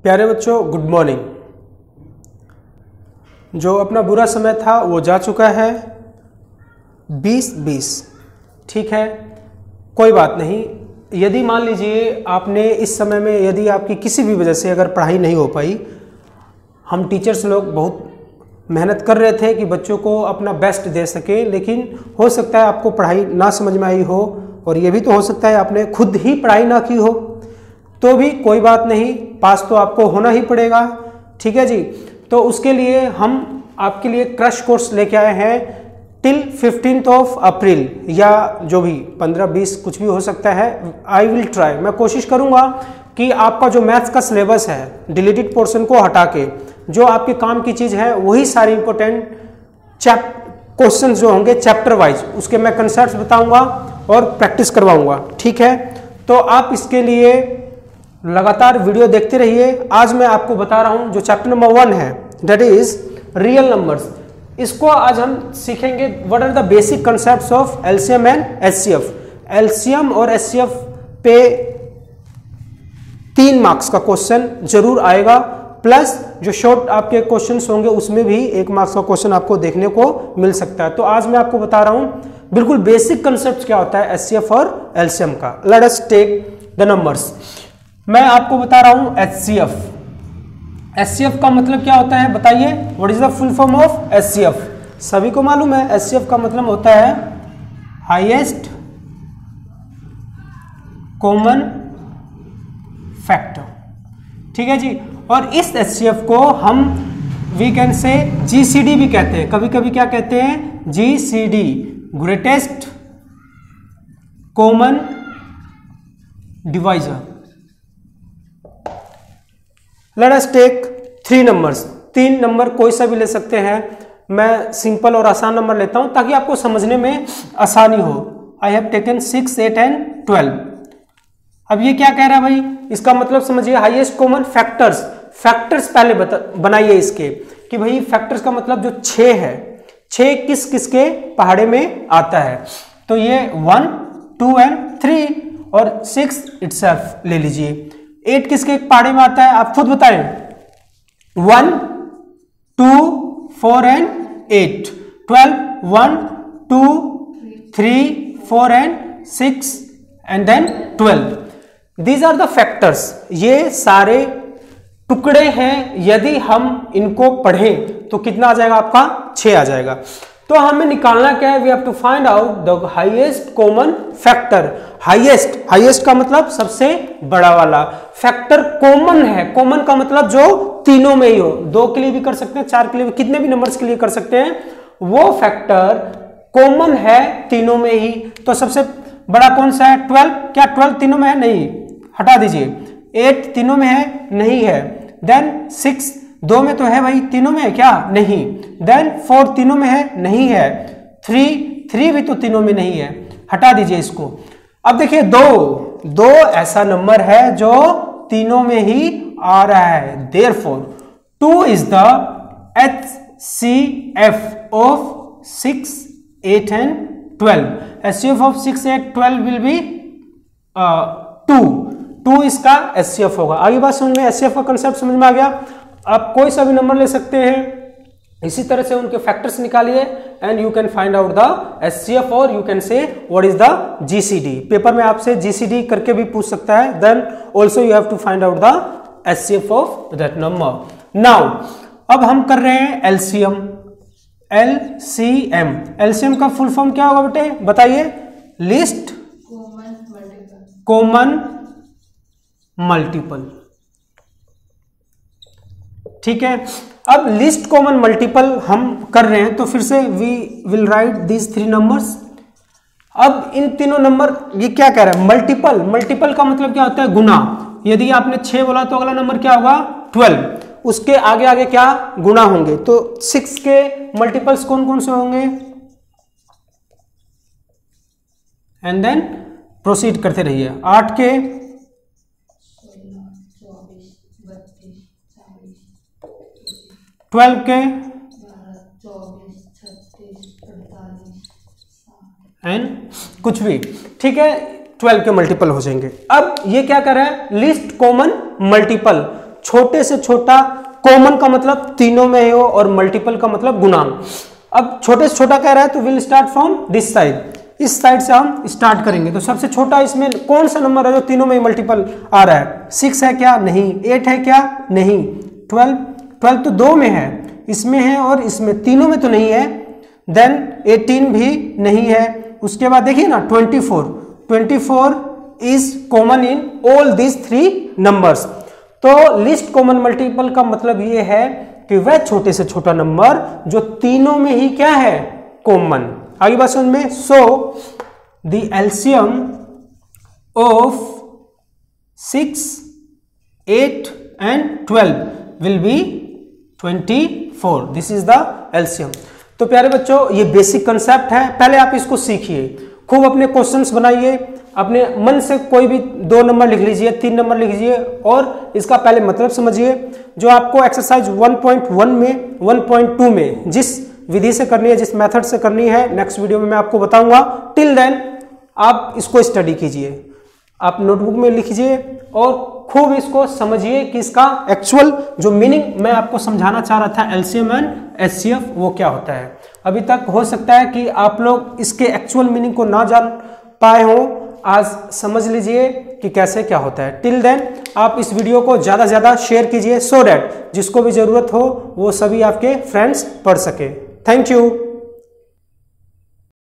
प्यारे बच्चों, good morning. जो अपना बुरा समय था वो जा चुका है। 2020 ठीक है, कोई बात नहीं। यदि मान लीजिए आपने इस समय में यदि आपकी किसी भी वजह से अगर पढ़ाई नहीं हो पाई, हम टीचर्स लोग बहुत मेहनत कर रहे थे कि बच्चों को अपना बेस्ट दे सके, लेकिन हो सकता है आपको पढ़ाई ना समझ में आई हो, और ये भी तो हो सकता है आपने खुद ही पढ़ाई ना की हो, तो भी कोई बात नहीं, पास तो आपको होना ही पड़ेगा। ठीक है जी। तो उसके लिए हम आपके लिए क्रश कोर्स लेके आए हैं टिल 15 अप्रैल, या जो भी 15-20 कुछ भी हो सकता है। आई विल ट्राई, मैं कोशिश करूंगा कि आपका जो मैथ्स का सिलेबस है, डिलीटेड पोर्शन को हटा के जो आपके काम की चीज़ है वही सारी इंपॉर्टेंट क्वेश्चन जो होंगे चैप्टर वाइज, उसके मैं कंसेप्ट्स बताऊंगा और प्रैक्टिस करवाऊंगा। ठीक है, तो आप इसके लिए लगातार वीडियो देखते रहिए। आज मैं आपको बता रहा हूं जो चैप्टर नंबर 1 है, दैट इज रियल नंबर्स। इसको आज हम सीखेंगे what are the basic concepts of LCM and HCF. LCM और एचसीएफ पे 3 मार्क्स का क्वेश्चन जरूर आएगा, प्लस जो शॉर्ट आपके क्वेश्चंस होंगे उसमें भी 1 मार्क्स का क्वेश्चन आपको देखने को मिल सकता है। तो आज मैं आपको बता रहा हूं बिल्कुल बेसिक कंसेप्ट क्या होता है एचसीएफ और एलसीएम का। Let us take the numbers. मैं आपको बता रहा हूं एचसीएफ। एचसीएफ का मतलब क्या होता है बताइए, what is the full form of HCF? सभी को मालूम है एचसीएफ का मतलब होता है हाईएस्ट कॉमन फैक्टर। ठीक है जी। और इस एचसीएफ को हम वी कैन से जीसीडी भी कहते हैं, कभी कभी क्या कहते हैं GCD, greatest common divisor. Let us take 3 numbers. 3 number कोई सा भी ले सकते हैं, मैं सिंपल और आसान नंबर लेता हूं ताकि आपको समझने में आसानी हो। I have taken 6, 8 and 12। अब ये क्या कह रहा है भाई, इसका मतलब समझिए हाईएस्ट कॉमन फैक्टर्स। फैक्टर्स पहले बनाइए इसके कि भाई फैक्टर्स का मतलब जो 6 है, 6 किस किस के पहाड़े में आता है। तो ये 1, 2 एंड 3 और 6 इटसेल्फ ले लीजिए। 8 किसके पहाड़े में आता है आप खुद बताएं। 1, 2, 4 and 8। 12, 1, 2, 3, 4 and 6 and then 12। These are the factors. ये सारे टुकड़े हैं, यदि हम इनको पढ़ें तो कितना आ जाएगा आपका 6 आ जाएगा। तो हमें निकालना क्या है, we have to find out the highest common factor. Highest का मतलब सबसे बड़ा वाला, फैक्टर कॉमन है, कॉमन का मतलब जो तीनों में ही हो, 2 के लिए भी कर सकते हैं, 4 के लिए भी, कितने भी नंबर्स के लिए कर सकते हैं, वो फैक्टर कॉमन है तीनों में ही। तो सबसे बड़ा कौन सा है 12। क्या 12 तीनों में है? नहीं, हटा दीजिए। 8 तीनों में है? नहीं है। देन 6 2 में तो है भाई, तीनों में है क्या? नहीं। देन 4 तीनों में है? नहीं है। 3 भी तो तीनों में नहीं है, हटा दीजिए इसको। अब देखिए 2 ऐसा नंबर है जो तीनों में ही आ रहा है, therefore 2 is the HCF of 6, 8 and 12। HCF of 6, 8, 12 will be 2 इसका HCF होगा। आगे बात समझ में, HCF का कंसेप्ट समझ में आ गया। आप कोई सा भी नंबर ले सकते हैं, इसी तरह से उनके फैक्टर्स निकालिए and you can find out the HCF और you can say what is the GCD। Paper में आपसे GCD करके भी पूछ सकता है। Then also you have to find out the HCF of that number. Now अब हम कर रहे हैं LCM। LCM का फुल फॉर्म क्या होगा बेटे बताइए? List common multiple. ठीक है, अब लिस्ट कॉमन मल्टीपल हम कर रहे हैं, तो फिर से we will write these 3 numbers. अब इन तीनों नंबर, ये क्या कह रहा है मल्टीपल। मल्टीपल का मतलब क्या होता है? गुना। यदि आपने 6 बोला तो अगला नंबर क्या होगा 12, उसके आगे आगे क्या गुना होंगे। तो 6 के मल्टीपल्स कौन कौन से होंगे, एंड देन प्रोसीड करते रहिए। 8 के 12 के एंड कुछ भी, ठीक है, 12 के मल्टीपल हो जाएंगे। अब ये क्या कर रहा है लिस्ट कॉमन मल्टीपल, छोटे से छोटा, कॉमन का मतलब तीनों में हो और मल्टीपल का मतलब गुणांक। अब छोटे से छोटा कह रहा है तो will start from this side, इस साइड से हम स्टार्ट करेंगे। तो सबसे छोटा इसमें कौन सा नंबर है जो तीनों में मल्टीपल आ रहा है? 6 है क्या? नहीं। 8 है क्या? नहीं। 12 तो 2 में है, इसमें है और इसमें, तीनों में तो नहीं है। देन 18 भी नहीं है। उसके बाद देखिए ना 24 is common in all these 3 numbers. तो लीस्ट कॉमन मल्टीपल का मतलब ये है कि वह छोटे से छोटा नंबर जो तीनों में ही क्या है? कॉमन। आगे बात समझ में। So the LCM of 6, 8 and 12 will be 24। This is the LCM. तो प्यारे बच्चों, ये बेसिक कंसेप्ट है, पहले आप इसको सीखिए, खूब अपने क्वेश्चंस बनाइए, अपने मन से कोई भी 2 नंबर लिख लीजिए, 3 नंबर लिख लीजिए और इसका पहले मतलब समझिए। जो आपको एक्सरसाइज 1.1 में, 1.2 में जिस विधि से करनी है, जिस मेथड से करनी है, नेक्स्ट वीडियो में मैं आपको बताऊंगा। टिल देन आप इसको स्टडी कीजिए, आप नोटबुक में लिखिए और खूब इसको समझिए कि इसका एक्चुअल जो मीनिंग मैं आपको समझाना चाह रहा था, एलसीएम एंड एचसीएफ, वो क्या होता है। अभी तक हो सकता है कि आप लोग इसके एक्चुअल मीनिंग को ना जान पाए हो, आज समझ लीजिए कि कैसे क्या होता है। टिल देन आप इस वीडियो को ज़्यादा से ज़्यादा शेयर कीजिए, सो दैट जिसको भी ज़रूरत हो वो सभी आपके फ्रेंड्स पढ़ सके। Thank you.